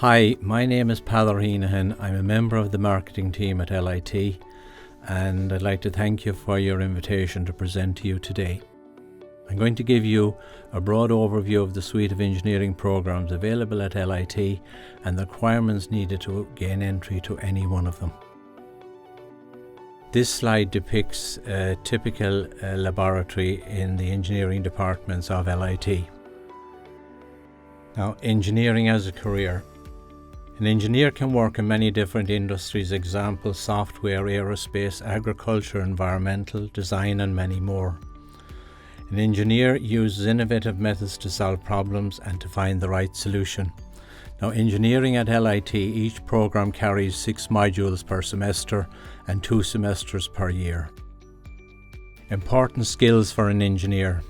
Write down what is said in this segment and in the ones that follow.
Hi, my name is Peader Henehan. I'm a member of the marketing team at LIT, and I'd like to thank you for your invitation to present to you today. I'm going to give you a broad overview of the suite of engineering programs available at LIT and the requirements needed to gain entry to any one of them. This slide depicts a typical laboratory in the engineering departments of LIT. Now, engineering as a career. An engineer can work in many different industries, example software, aerospace, agriculture, environmental, design and many more. An engineer uses innovative methods to solve problems and to find the right solution. Now, engineering at LIT, each program carries 6 modules per semester and 2 semesters per year. Important skills for an engineer.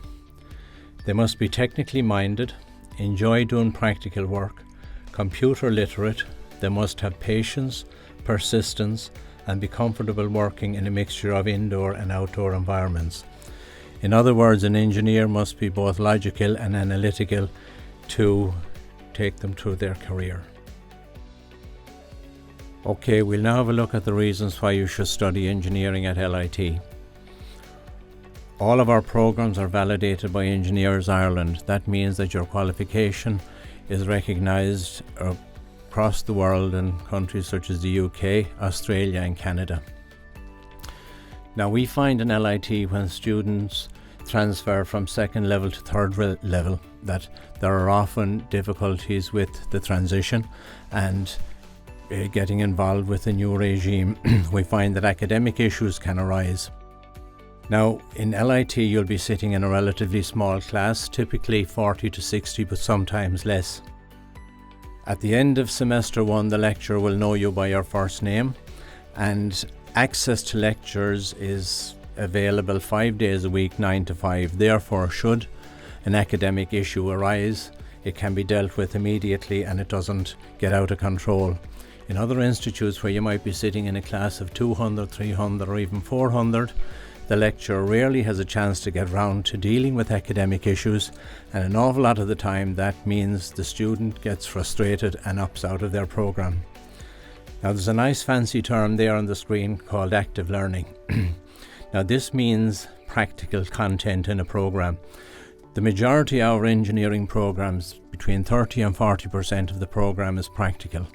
They must be technically minded, enjoy doing practical work, computer literate. They must have patience, persistence, and be comfortable working in a mixture of indoor and outdoor environments. In other words, an engineer must be both logical and analytical to take them through their career. Okay, we'll now have a look at the reasons why you should study engineering at LIT. All of our programs are validated by Engineers Ireland. That means that your qualification is recognised across the world in countries such as the UK, Australia and Canada. Now, we find in LIT when students transfer from second level to third level that there are often difficulties with the transition and getting involved with the new regime. We find that academic issues can arise. Now, in LIT you'll be sitting in a relatively small class, typically 40 to 60, but sometimes less. At the end of semester 1, the lecturer will know you by your first name, and access to lectures is available 5 days a week, 9 to 5. Therefore, should an academic issue arise, it can be dealt with immediately and it doesn't get out of control. In other institutes where you might be sitting in a class of 200, 300 or even 400, the lecturer rarely has a chance to get round to dealing with academic issues, and an awful lot of the time that means the student gets frustrated and opts out of their programme. Now, there's a nice fancy term there on the screen called active learning. Now, this means practical content in a programme. The majority of our engineering programmes, between 30 and 40% of the programme is practical.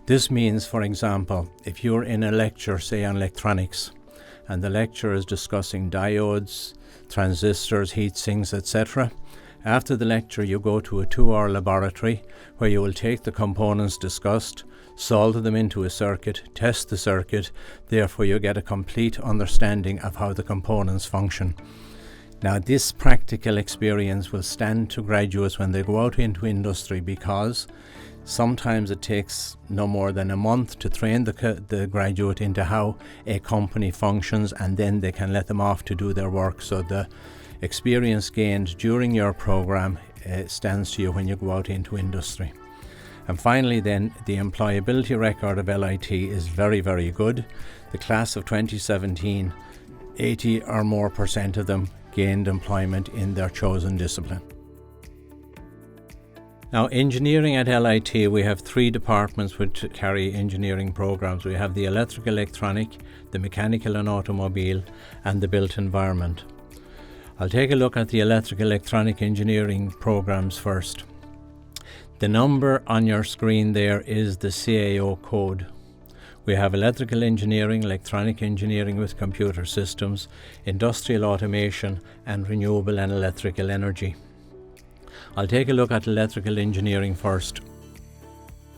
This means, for example, if you're in a lecture, say on electronics, and the lecturer is discussing diodes, transistors, heat sinks, etc. After the lecture, you go to a 2-hour laboratory where you will take the components discussed, solder them into a circuit, test the circuit. Therefore, you get a complete understanding of how the components function. Now, this practical experience will stand to graduates when they go out into industry, because sometimes it takes no more than a month to train the graduate into how a company functions, and then they can let them off to do their work. So the experience gained during your program stands to you when you go out into industry. And finally then, the employability record of LIT is very, very good. The class of 2017, 80 or more % of them gained employment in their chosen discipline. Now, engineering at LIT, we have 3 departments which carry engineering programs. We have the electrical electronic, the mechanical and automobile, and the built environment. I'll take a look at the electrical electronic engineering programs first. The number on your screen there is the CAO code. We have electrical engineering, electronic engineering with computer systems, industrial automation, and renewable and electrical energy. I'll take a look at electrical engineering first.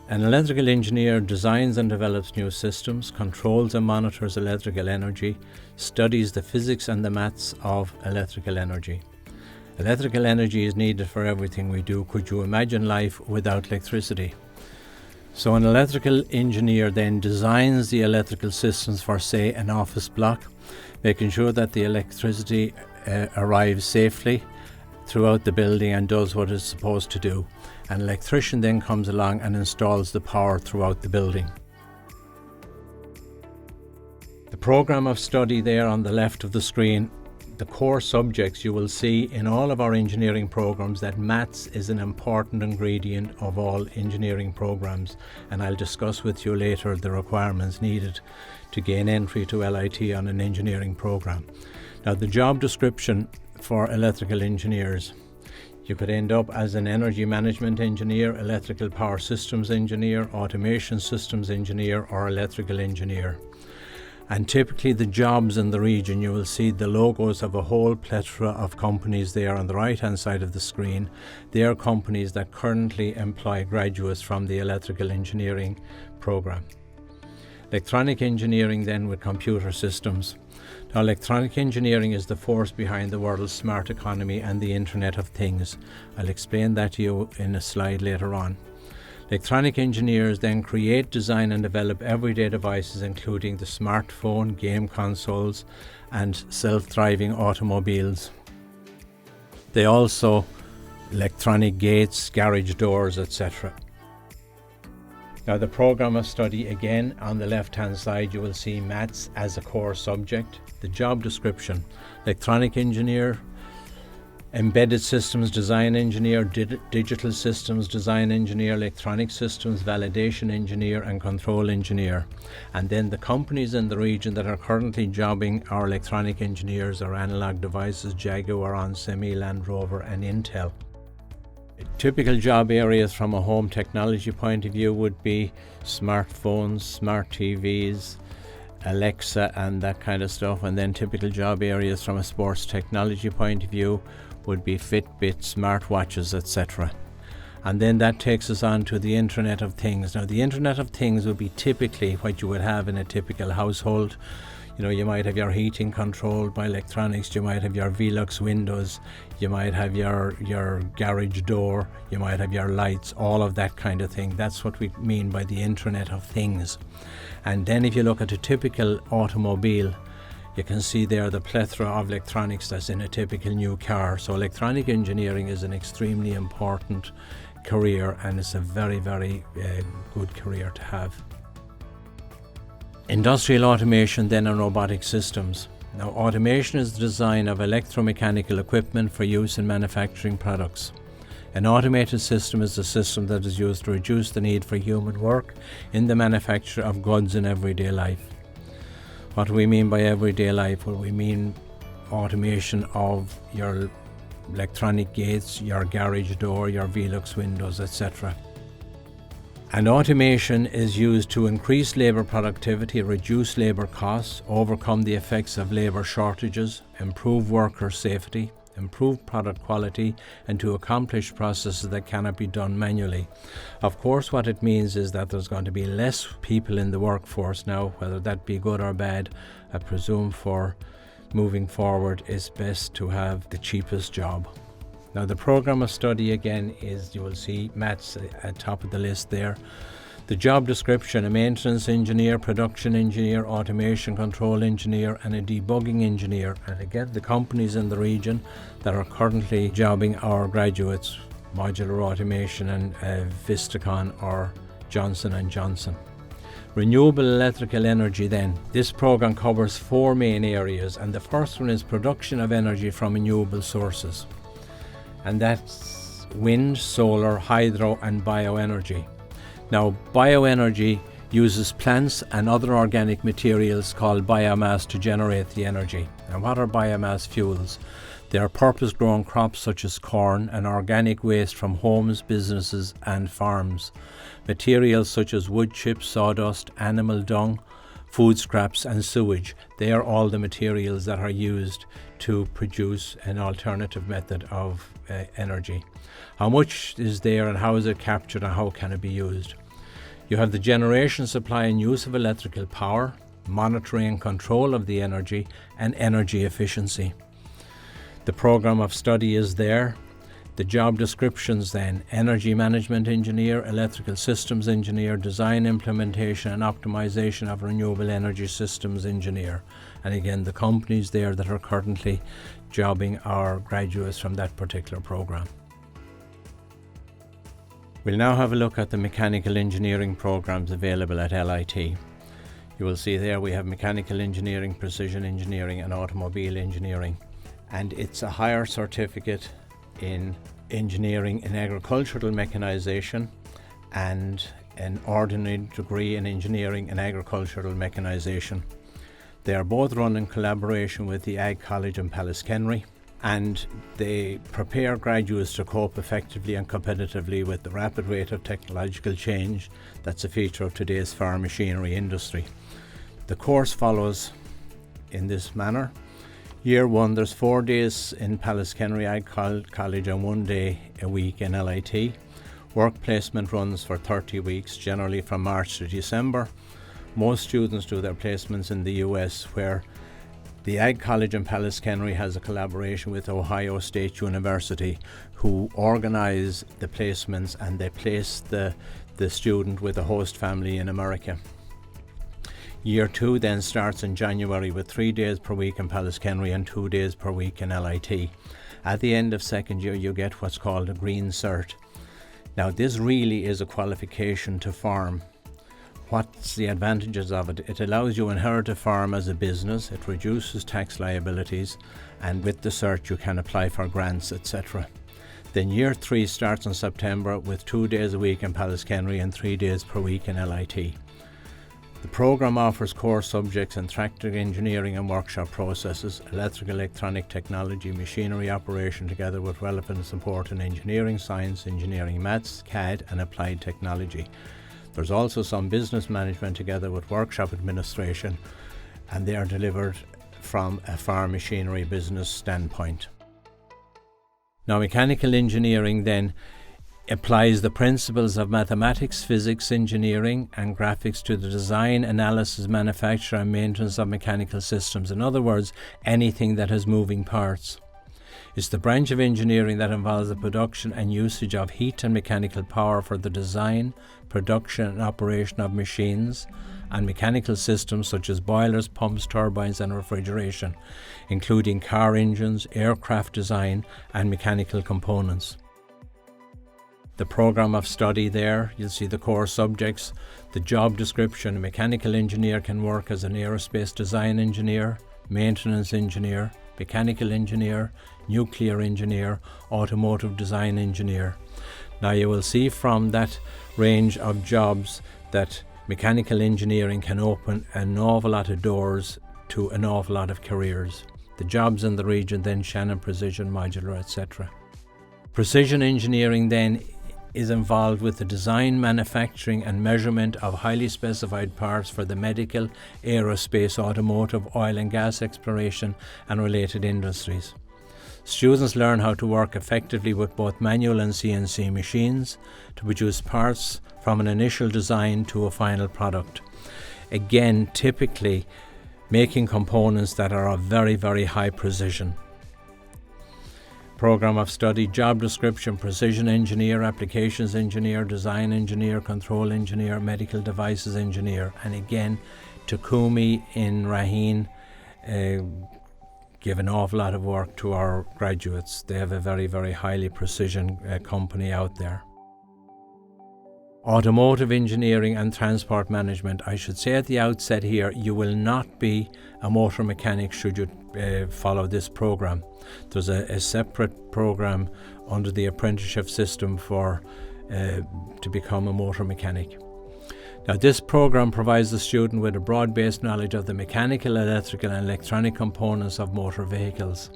An electrical engineer designs and develops new systems, controls and monitors electrical energy, studies the physics and the maths of electrical energy. Electrical energy is needed for everything we do. Could you imagine life without electricity? So an electrical engineer then designs the electrical systems for, say, an office block, making sure that the electricity arrives safely throughout the building and does what it's supposed to do. An electrician then comes along and installs the power throughout the building. The program of study there on the left of the screen, the core subjects, you will see in all of our engineering programs that maths is an important ingredient of all engineering programs, and I'll discuss with you later the requirements needed to gain entry to LIT on an engineering program. Now, the job description for electrical engineers: you could end up as an energy management engineer, electrical power systems engineer, automation systems engineer, or electrical engineer. And typically the jobs in the region, you will see the logos of a whole plethora of companies there on the right hand side of the screen. They are companies that currently employ graduates from the electrical engineering program. Electronic engineering then with computer systems. Now, electronic engineering is the force behind the world's smart economy and the Internet of Things. I'll explain that to you in a slide later on. Electronic engineers then create, design and develop everyday devices, including the smartphone, game consoles and self-driving automobiles. They also electronic gates, garage doors, etc. Now, the program of study, again on the left hand side you will see maths as a core subject. The job description: electronic engineer, embedded systems design engineer, digital systems design engineer, electronic systems validation engineer and control engineer. And then the companies in the region that are currently jobbing our electronic engineers are Analog Devices, Jaguar, onsemi, Land Rover and Intel. Typical job areas from a home technology point of view would be smartphones, smart TVs, Alexa and that kind of stuff. And then typical job areas from a sports technology point of view would be Fitbit, smartwatches, etc. And then that takes us on to the Internet of Things. Now, the Internet of Things would be typically what you would have in a typical household. You know, you might have your heating controlled by electronics, you might have your Velux windows, you might have your garage door, you might have your lights, all of that kind of thing. That's what we mean by the Internet of Things. And then if you look at a typical automobile, you can see there the plethora of electronics that's in a typical new car. So electronic engineering is an extremely important career, and it's a very, very good career to have. Industrial automation then and robotic systems. Now, automation is the design of electromechanical equipment for use in manufacturing products. An automated system is a system that is used to reduce the need for human work in the manufacture of goods in everyday life. What do we mean by everyday life? Well, we mean automation of your electronic gates, your garage door, your Velux windows, etc. And automation is used to increase labour productivity, reduce labour costs, overcome the effects of labour shortages, improve worker safety, improve product quality, and to accomplish processes that cannot be done manually. Of course, what it means is that there's going to be less people in the workforce now. Whether that be good or bad, I presume for moving forward it's best to have the cheapest job. Now, the program of study again is, you will see maths at top of the list there. The job description: a maintenance engineer, production engineer, automation control engineer and a debugging engineer. And again, the companies in the region that are currently jobbing our graduates: Modular Automation and Vistacon or Johnson & Johnson. Renewable electrical energy then. This program covers 4 main areas, and the first one is production of energy from renewable sources. And that's wind, solar, hydro and bioenergy. Now, bioenergy uses plants and other organic materials called biomass to generate the energy. And what are biomass fuels? They are purpose-grown crops such as corn and organic waste from homes, businesses and farms. Materials such as wood chips, sawdust, animal dung, food scraps and sewage. They are all the materials that are used to produce an alternative method of energy. How much is there and how is it captured and how can it be used? You have the generation, supply and use of electrical power, monitoring and control of the energy, and energy efficiency. The program of study is there. The job descriptions then: energy management engineer, electrical systems engineer, design, implementation and optimization of renewable energy systems engineer. And again, the companies there that are currently jobbing our graduates from that particular program. We'll now have a look at the mechanical engineering programs available at LIT. You will see there we have mechanical engineering, precision engineering and automobile engineering. and it's a higher certificate in engineering in agricultural mechanisation and an ordinary degree in engineering in agricultural mechanisation. They are both run in collaboration with the Ag College in Pallaskenry, and they prepare graduates to cope effectively and competitively with the rapid rate of technological change that's a feature of today's farm machinery industry. The course follows in this manner. Year 1, there's 4 days in Pallaskenry Ag College and 1 day a week in LIT. Work placement runs for 30 weeks, generally from March to December. Most students do their placements in the US, where the Ag College in Pallaskenry has a collaboration with Ohio State University, who organise the placements, and they place the student with a host family in America. Year 2 then starts in January with 3 days per week in Pallaskenry and 2 days per week in LIT. At the end of second year, you get what's called a Green Cert. Now, this really is a qualification to farm. What's the advantages of it? It allows you to inherit a farm as a business, it reduces tax liabilities, and with the cert you can apply for grants, etc. Then year 3 starts in September with 2 days a week in Pallaskenry and 3 days per week in LIT. The programme offers core subjects in tractor engineering and workshop processes, electrical electronic technology, machinery operation, together with relevant support in engineering science, engineering maths, CAD and applied technology. There's also some business management together with workshop administration, and they are delivered from a farm machinery business standpoint. Now, mechanical engineering then applies the principles of mathematics, physics, engineering and graphics to the design, analysis, manufacture and maintenance of mechanical systems. In other words, anything that has moving parts. It's the branch of engineering that involves the production and usage of heat and mechanical power for the design, production and operation of machines and mechanical systems such as boilers, pumps, turbines and refrigeration, including car engines, aircraft design and mechanical components. The programme of study there, you'll see the core subjects, the job description. A mechanical engineer can work as an aerospace design engineer, maintenance engineer, mechanical engineer, nuclear engineer, automotive design engineer. Now you will see from that range of jobs that mechanical engineering can open an awful lot of doors to an awful lot of careers. The jobs in the region then, Shannon Precision, Modular, etc. Precision engineering then is involved with the design, manufacturing and measurement of highly specified parts for the medical, aerospace, automotive, oil and gas exploration and related industries. Students learn how to work effectively with both manual and CNC machines to produce parts from an initial design to a final product. Again, typically making components that are of very, very high precision. Programme of study, job description, precision engineer, applications engineer, design engineer, control engineer, medical devices engineer. And again, Takumi in Raheen give an awful lot of work to our graduates. They have a very, very highly precision company out there. Automotive engineering and transport management. I should say at the outset here, you will not be a motor mechanic should you follow this programme. There's a separate programme under the apprenticeship system for to become a motor mechanic. Now, this programme provides the student with a broad-based knowledge of the mechanical, electrical and electronic components of motor vehicles.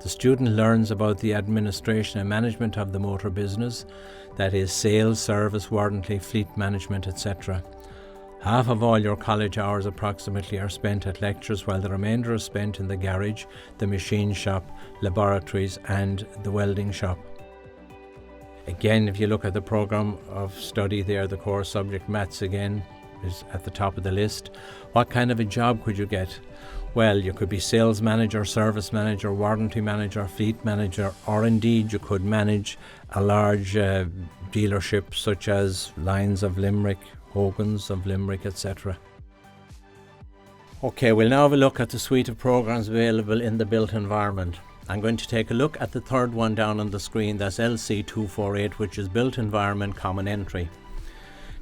The student learns about the administration and management of the motor business, that is sales, service, warranty, fleet management, etc. Half of all your college hours approximately are spent at lectures, while the remainder is spent in the garage, the machine shop, laboratories and the welding shop. Again, if you look at the programme of study there, the core subject, maths again, is at the top of the list. What kind of a job could you get? Well, you could be sales manager, service manager, warranty manager, fleet manager, or indeed you could manage a large dealership such as Lions of Limerick, Hogan's of Limerick, etc. Okay, we'll now have a look at the suite of programmes available in the built environment. I'm going to take a look at the third one down on the screen, that's LC248, which is Built Environment Common Entry.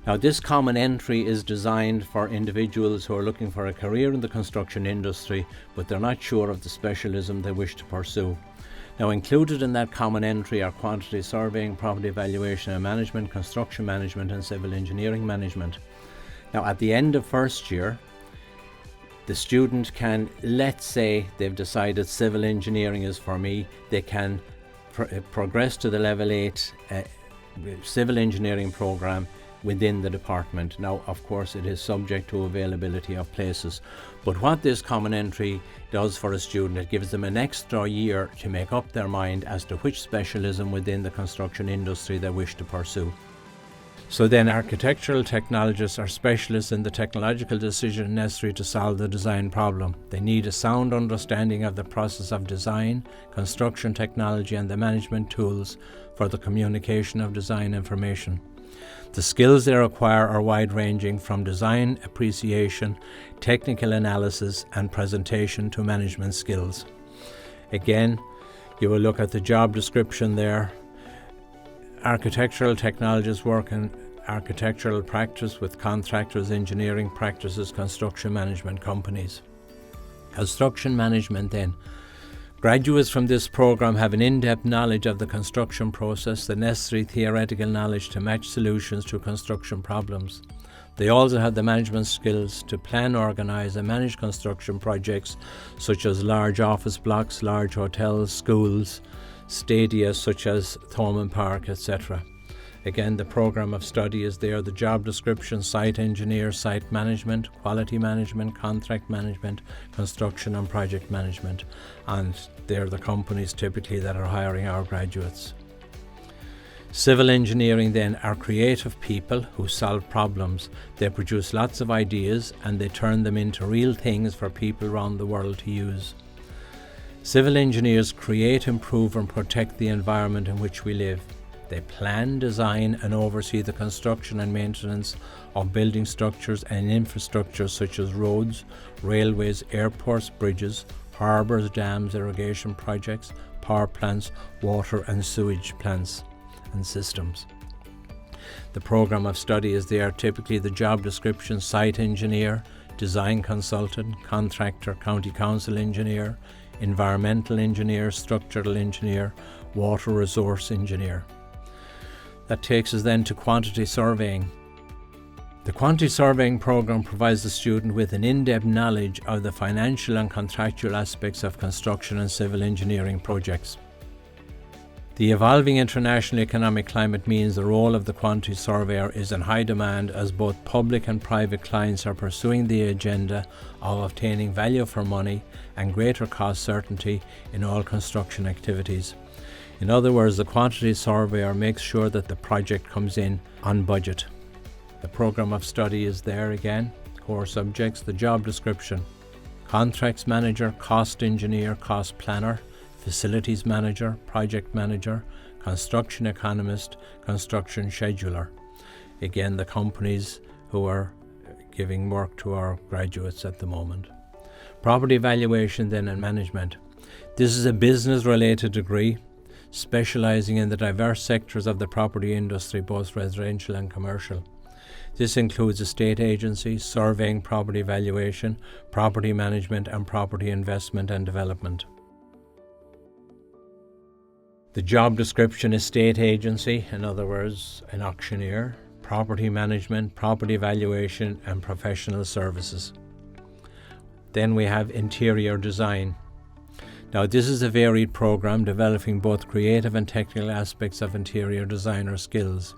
Now, this common entry is designed for individuals who are looking for a career in the construction industry, but they're not sure of the specialism they wish to pursue. Now, included in that common entry are quantity surveying, property valuation and management, construction management and civil engineering management. Now, at the end of first year, the student can, let's say they've decided civil engineering is for me, they can progress to the level 8 civil engineering program within the department. Now, of course, it is subject to availability of places, but what this common entry does for a student, it gives them an extra year to make up their mind as to which specialism within the construction industry they wish to pursue. So then architectural technologists are specialists in the technological decision necessary to solve the design problem. They need a sound understanding of the process of design, construction technology and the management tools for the communication of design information. The skills they require are wide-ranging, from design appreciation, technical analysis and presentation to management skills. Again, you will look at the job description there. Architectural technologists work in architectural practice with contractors, engineering practices, construction management companies. Construction management then. Graduates from this program have an in-depth knowledge of the construction process, the necessary theoretical knowledge to match solutions to construction problems. They also have the management skills to plan, organise and manage construction projects such as large office blocks, large hotels, schools, stadia such as Thomond Park, etc. Again, the programme of study is there, the job description, site engineer, site management, quality management, contract management, construction and project management. And they're the companies typically that are hiring our graduates. Civil engineering then are creative people who solve problems. They produce lots of ideas and they turn them into real things for people around the world to use. Civil engineers create, improve and protect the environment in which we live. They plan, design and oversee the construction and maintenance of building structures and infrastructure such as roads, railways, airports, bridges, harbours, dams, irrigation projects, power plants, water and sewage plants and systems. The programme of study is there, typically the job description, site engineer, design consultant, contractor, county council engineer, environmental engineer, structural engineer, water resource engineer. That takes us then to quantity surveying. The quantity surveying program provides the student with an in-depth knowledge of the financial and contractual aspects of construction and civil engineering projects. The evolving international economic climate means the role of the quantity surveyor is in high demand, as both public and private clients are pursuing the agenda of obtaining value for money and greater cost certainty in all construction activities. In other words, the quantity surveyor makes sure that the project comes in on budget. The programme of study is there again. Core subjects, the job description, contracts manager, cost engineer, cost planner, facilities manager, project manager, construction economist, construction scheduler. Again, the companies who are giving work to our graduates at the moment. Property valuation then and management. This is a business-related degree, specialising in the diverse sectors of the property industry, both residential and commercial. This includes estate agency, surveying, property valuation, property management and property investment and development. The job description, estate agency, in other words, an auctioneer, property management, property valuation and professional services. Then we have interior design. Now, this is a varied program developing both creative and technical aspects of interior designer skills,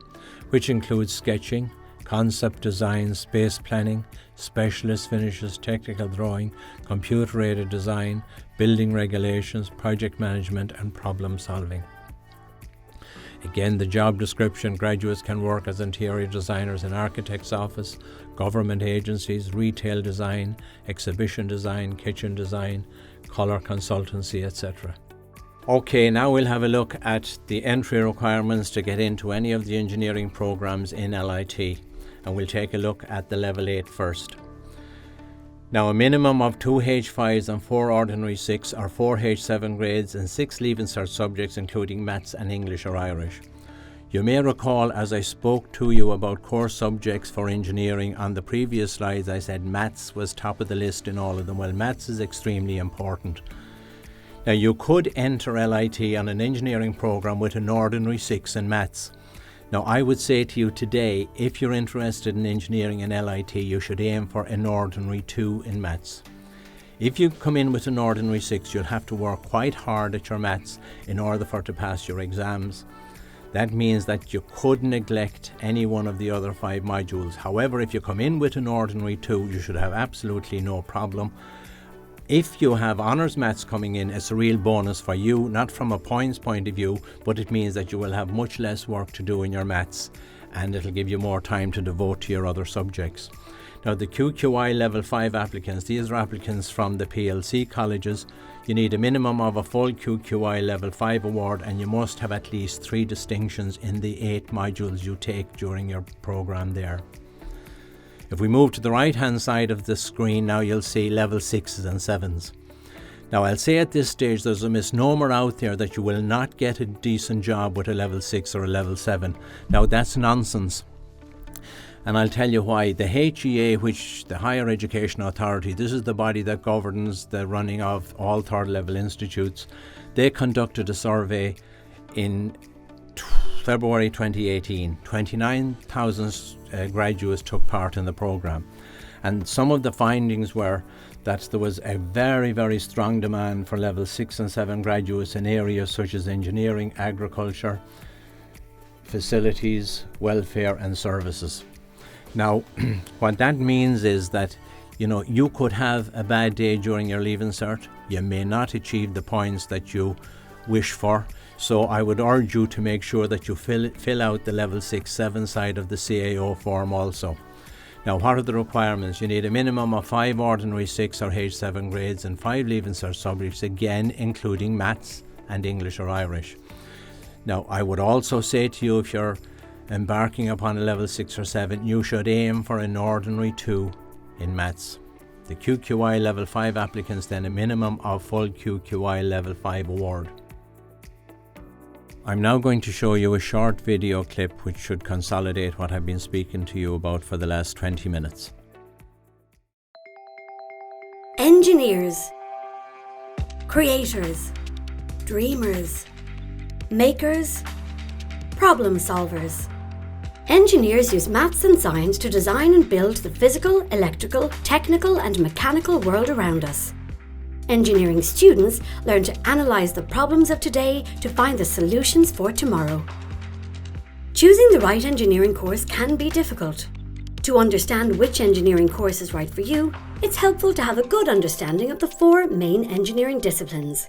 which includes sketching, concept design, space planning, specialist finishes, technical drawing, computer-aided design, building regulations, project management and problem solving. Again, the job description, graduates can work as interior designers in architect's office, government agencies, retail design, exhibition design, kitchen design, colour consultancy, etc. Okay, now we'll have a look at the entry requirements to get into any of the engineering programs in LIT, and we'll take a look at the level 8 first. Now, a minimum of 2 H5s and 4 ordinary 6 or 4 H7 grades and 6 Leaving Cert subjects including Maths and English or Irish. You may recall, as I spoke to you about core subjects for engineering on the previous slides, I said maths was top of the list in all of them. Well, maths is extremely important. Now, you could enter LIT on an engineering program with an ordinary 6 in maths. Now, I would say to you today, if you're interested in engineering in LIT, you should aim for an ordinary 2 in maths. If you come in with an ordinary 6, you'll have to work quite hard at your maths in order for to pass your exams. That means that you could neglect any one of the other 5 modules. However, if you come in with an ordinary 2, you should have absolutely no problem. If you have honours maths coming in, it's a real bonus for you, not from a points point of view, but it means that you will have much less work to do in your maths, and it'll give you more time to devote to your other subjects. Now, the QQI level 5 applicants, these are applicants from the PLC colleges. You need a minimum of a full QQI level 5 award, and you must have at least 3 distinctions in the 8 modules you take during your programme there. If we move to the right hand side of the screen now, you'll see level 6s and 7s. Now, I'll say at this stage there's a misnomer out there that you will not get a decent job with a level 6 or a level 7. Now, that's nonsense. And I'll tell you why. The HEA, which the Higher Education Authority, this is the body that governs the running of all third level institutes, they conducted a survey in February 2018. 29,000 graduates took part in the programme. And some of the findings were that there was a very, very strong demand for level 6 and 7 graduates in areas such as engineering, agriculture, facilities, welfare and services. Now, what that means is that, you could have a bad day during your Leaving Cert. You may not achieve the points that you wish for. So I would urge you to make sure that you fill out the level 6-7 side of the CAO form also. Now, what are the requirements? You need a minimum of 5 ordinary 6 or H7 grades and 5 Leaving Cert subjects, again including maths and English or Irish. Now, I would also say to you, if you're embarking upon a level 6 or 7, you should aim for an ordinary 2 in maths. The QQI level 5 applicants then a minimum of full QQI level 5 award. I'm now going to show you a short video clip which should consolidate what I've been speaking to you about for the last 20 minutes. Engineers, creators, dreamers, makers, problem solvers. Engineers use maths and science to design and build the physical, electrical, technical and mechanical world around us. Engineering students learn to analyse the problems of today to find the solutions for tomorrow. Choosing the right engineering course can be difficult. To understand which engineering course is right for you, it's helpful to have a good understanding of the 4 main engineering disciplines.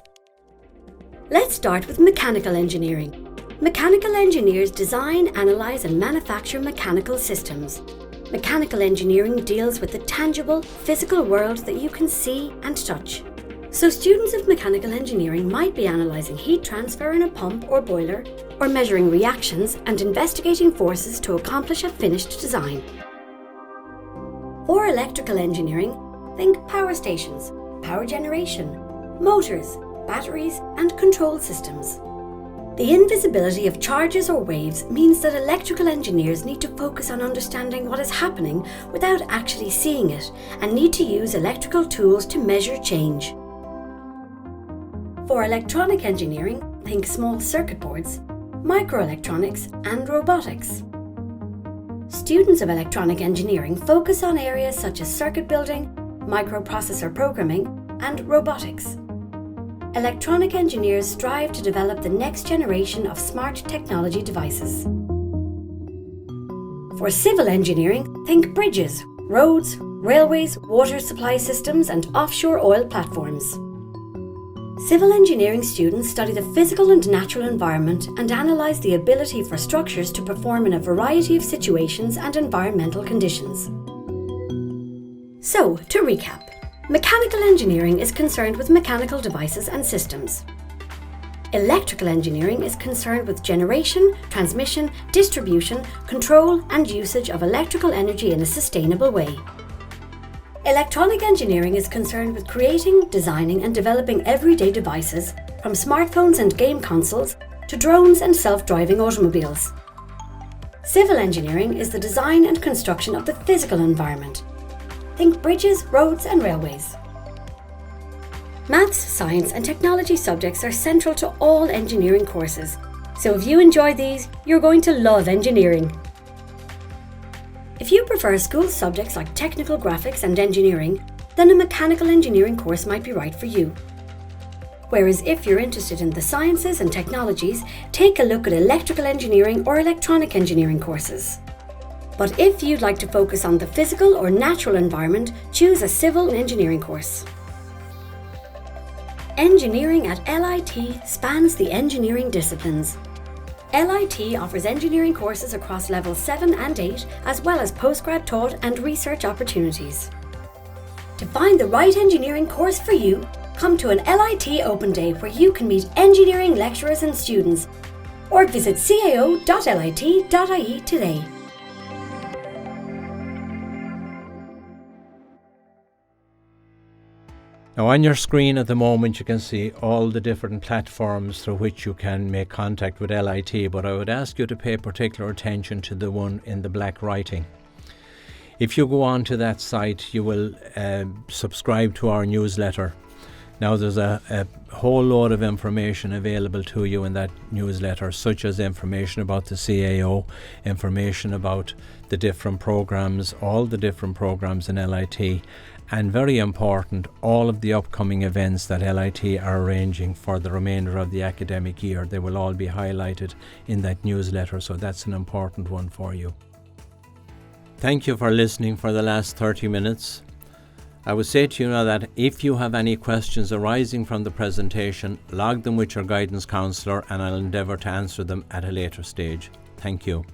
Let's start with mechanical engineering. Mechanical engineers design, analyse and manufacture mechanical systems. Mechanical engineering deals with the tangible, physical world that you can see and touch. So students of mechanical engineering might be analysing heat transfer in a pump or boiler, or measuring reactions and investigating forces to accomplish a finished design. For electrical engineering, think power stations, power generation, motors, batteries and control systems. The invisibility of charges or waves means that electrical engineers need to focus on understanding what is happening without actually seeing it, and need to use electrical tools to measure change. For electronic engineering, think small circuit boards, microelectronics and robotics. Students of electronic engineering focus on areas such as circuit building, microprocessor programming and robotics. Electronic engineers strive to develop the next generation of smart technology devices. For civil engineering, think bridges, roads, railways, water supply systems and offshore oil platforms. Civil engineering students study the physical and natural environment and analyse the ability for structures to perform in a variety of situations and environmental conditions. So, to recap. Mechanical engineering is concerned with mechanical devices and systems. Electrical engineering is concerned with generation, transmission, distribution, control and usage of electrical energy in a sustainable way. Electronic engineering is concerned with creating, designing and developing everyday devices, from smartphones and game consoles to drones and self-driving automobiles. Civil engineering is the design and construction of the physical environment. Think bridges, roads and railways. Maths, science and technology subjects are central to all engineering courses, so if you enjoy these, you're going to love engineering. If you prefer school subjects like technical graphics and engineering, then a mechanical engineering course might be right for you. Whereas if you're interested in the sciences and technologies, take a look at electrical engineering or electronic engineering courses. But if you'd like to focus on the physical or natural environment, choose a civil engineering course. Engineering at LIT spans the engineering disciplines. LIT offers engineering courses across levels 7 and 8, as well as postgrad taught and research opportunities. To find the right engineering course for you, come to an LIT Open Day where you can meet engineering lecturers and students, or visit cao.lit.ie today. Now on your screen at the moment you can see all the different platforms through which you can make contact with LIT, but I would ask you to pay particular attention to the one in the black writing. If you go on to that site, you will subscribe to our newsletter. Now there's a whole load of information available to you in that newsletter, such as information about the CAO, information about the different programs, all the different programs in LIT, and very important, all of the upcoming events that LIT are arranging for the remainder of the academic year. They will all be highlighted in that newsletter, so that's an important one for you. Thank you for listening for the last 30 minutes. I would say to you now that if you have any questions arising from the presentation, log them with your guidance counsellor and I'll endeavour to answer them at a later stage. Thank you.